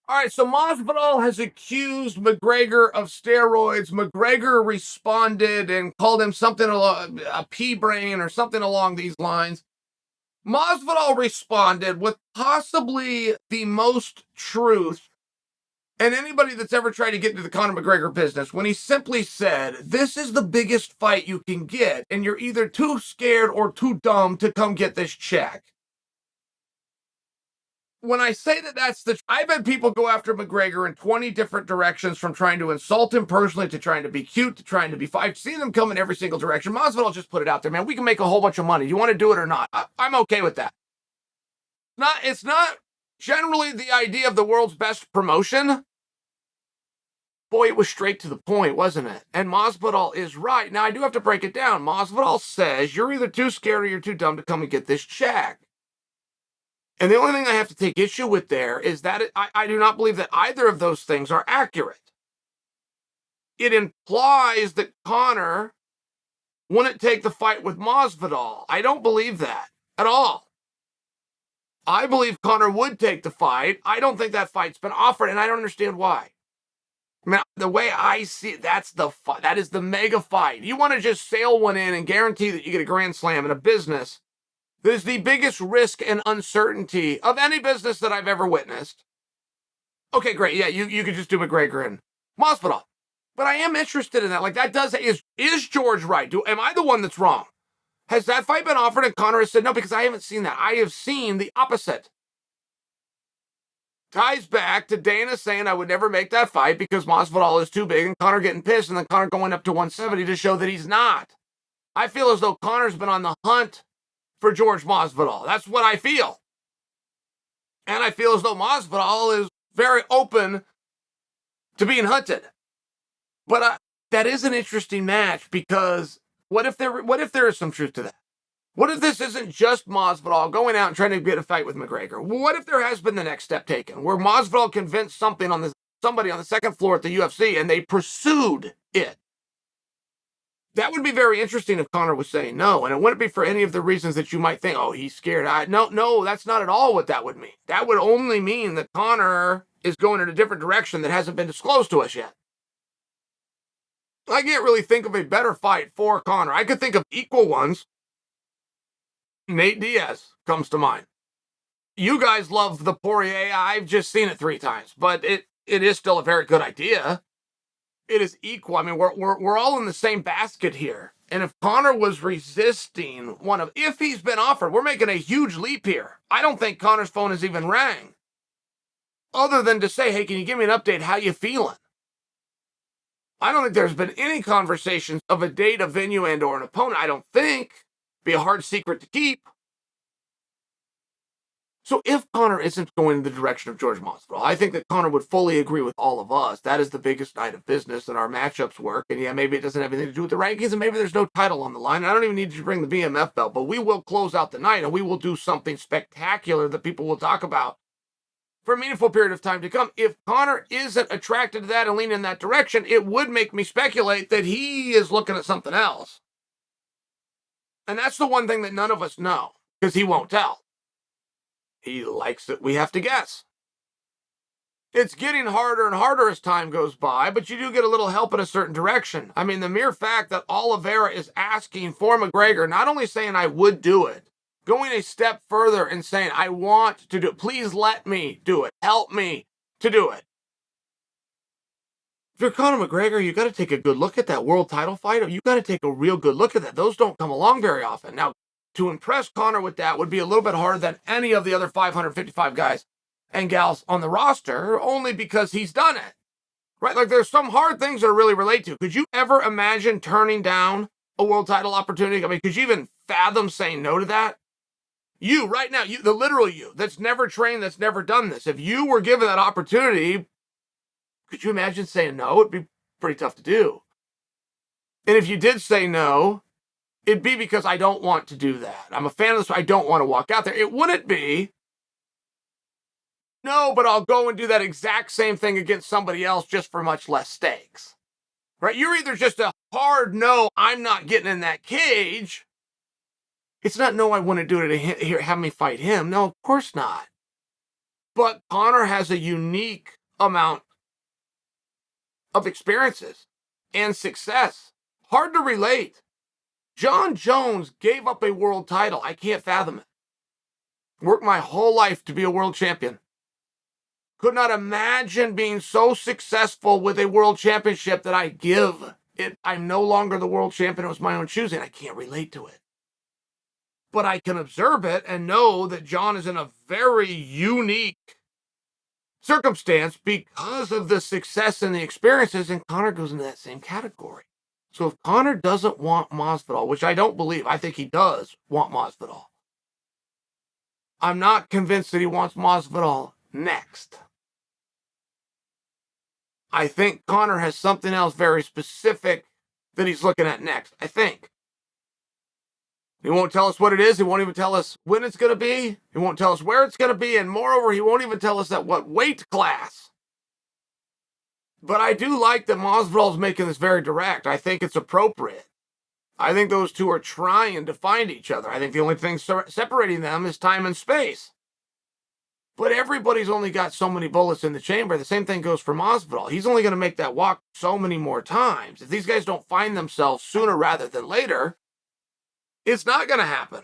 All right, so Masvidal has accused McGregor of steroids. McGregor responded and called him something a pea brain or something along these lines. Masvidal responded with possibly the most truth and anybody that's ever tried to get into the Conor McGregor business when he simply said, this is the biggest fight you can get, and you're either too scared or too dumb to come get this check. When I say that I've had people go after McGregor in 20 different directions, from trying to insult him personally to trying to be cute to trying to be I've seen them come in every single direction. Masvidal just put it out there, man. We can make a whole bunch of money. Do you want to do it or not? I'm okay with that. It's not generally the idea of the world's best promotion. Boy, it was straight to the point, wasn't it? And Masvidal is right. Now, I do have to break it down. Masvidal says you're either too scared or you're too dumb to come and get this check. And the only thing I have to take issue with there is that I do not believe that either of those things are accurate. It implies that Conor wouldn't take the fight with Masvidal. I don't believe that at all. I believe Conor would take the fight. I don't think that fight's been offered, and I don't understand why. I mean, the way I see it, that is the mega fight. You want to just sail one in and guarantee that you get a grand slam in a business. There's the biggest risk and uncertainty of any business that I've ever witnessed. Okay, great. Yeah, you could just do McGregor and Masvidal. But I am interested in that. Like, that is George right? Am I the one that's wrong? Has that fight been offered and Conor has said no? Because I haven't seen that. I have seen the opposite. Ties back to Dana saying I would never make that fight because Masvidal is too big, and Conor getting pissed, and then Conor going up to 170 to show that he's not. I feel as though Conor's been on the hunt for George Masvidal. That's what I feel. And I feel as though Masvidal is very open to being hunted. But that is an interesting match, because what if there is some truth to that? What if this isn't just Masvidal going out and trying to get a fight with McGregor? What if there has been the next step taken, where Masvidal convinced somebody on the second floor at the UFC and they pursued it? That would be very interesting if Conor was saying no, and it wouldn't be for any of the reasons that you might think, oh, he's scared. No, that's not at all what that would mean. That would only mean that Conor is going in a different direction that hasn't been disclosed to us yet. I can't really think of a better fight for Conor. I could think of equal ones. Nate Diaz comes to mind. You guys love the Poirier. I've just seen it 3 times, but it is still a very good idea. It is equal. I mean, we're all in the same basket here. And if Conor was resisting if he's been offered, we're making a huge leap here. I don't think Conor's phone has even rang, other than to say, hey, can you give me an update? How you feeling? I don't think there's been any conversations of a date, a venue, and or an opponent. I don't think. Be a hard secret to keep. So if Conor isn't going in the direction of George Masvidal, I think that Conor would fully agree with all of us. That is the biggest night of business, and our matchups work. And yeah, maybe it doesn't have anything to do with the rankings, and maybe there's no title on the line. I don't even need you to bring the BMF belt, but we will close out the night, and we will do something spectacular that people will talk about for a meaningful period of time to come. If Conor isn't attracted to that and leaning in that direction, it would make me speculate that he is looking at something else. And that's the one thing that none of us know, because he won't tell. He likes it. We have to guess. It's getting harder and harder as time goes by, but you do get a little help in a certain direction. I mean, the mere fact that Oliveira is asking for McGregor, not only saying I would do it, going a step further and saying, I want to do it. Please let me do it. Help me to do it. If you're Conor McGregor, you got to take a good look at that world title fight. You got to take a real good look at that. Those don't come along very often. Now, to impress Conor with that would be a little bit harder than any of the other 555 guys and gals on the roster, only because he's done it. Right? Like, there's some hard things that really relate to. Could you ever imagine turning down a world title opportunity? I mean, could you even fathom saying no to that? You, right now, the literal you, that's never trained, that's never done this. If you were given that opportunity, could you imagine saying no? It'd be pretty tough to do. And if you did say no, it'd be because I don't want to do that. I'm a fan of this, I don't want to walk out there. It wouldn't be, no, but I'll go and do that exact same thing against somebody else just for much less stakes. Right? You're either just a hard no, I'm not getting in that cage. It's not no, I want to do it here, have me fight him. No, of course not. But Conor has a unique amount of experiences and success. Hard to relate. Jon Jones gave up a world title. I can't fathom it. Worked my whole life to be a world champion. Could not imagine being so successful with a world championship that I give it. I'm no longer the world champion. It was my own choosing. I can't relate to it. But I can observe it and know that Jon is in a very unique circumstance because of the success and the experiences, and Conor goes into that same category. So if Conor doesn't want Masvidal, which I don't believe, I think he does want Masvidal. I'm not convinced that he wants Masvidal next. I think Conor has something else very specific that he's looking at next. I think. He won't tell us what it is. He won't even tell us when it's going to be. He won't tell us where it's going to be. And moreover, he won't even tell us at what weight class. But I do like that Masvidal is making this very direct. I think it's appropriate. I think those two are trying to find each other. I think the only thing separating them is time and space. But everybody's only got so many bullets in the chamber. The same thing goes for Masvidal. He's only going to make that walk so many more times. If these guys don't find themselves sooner rather than later, it's not going to happen.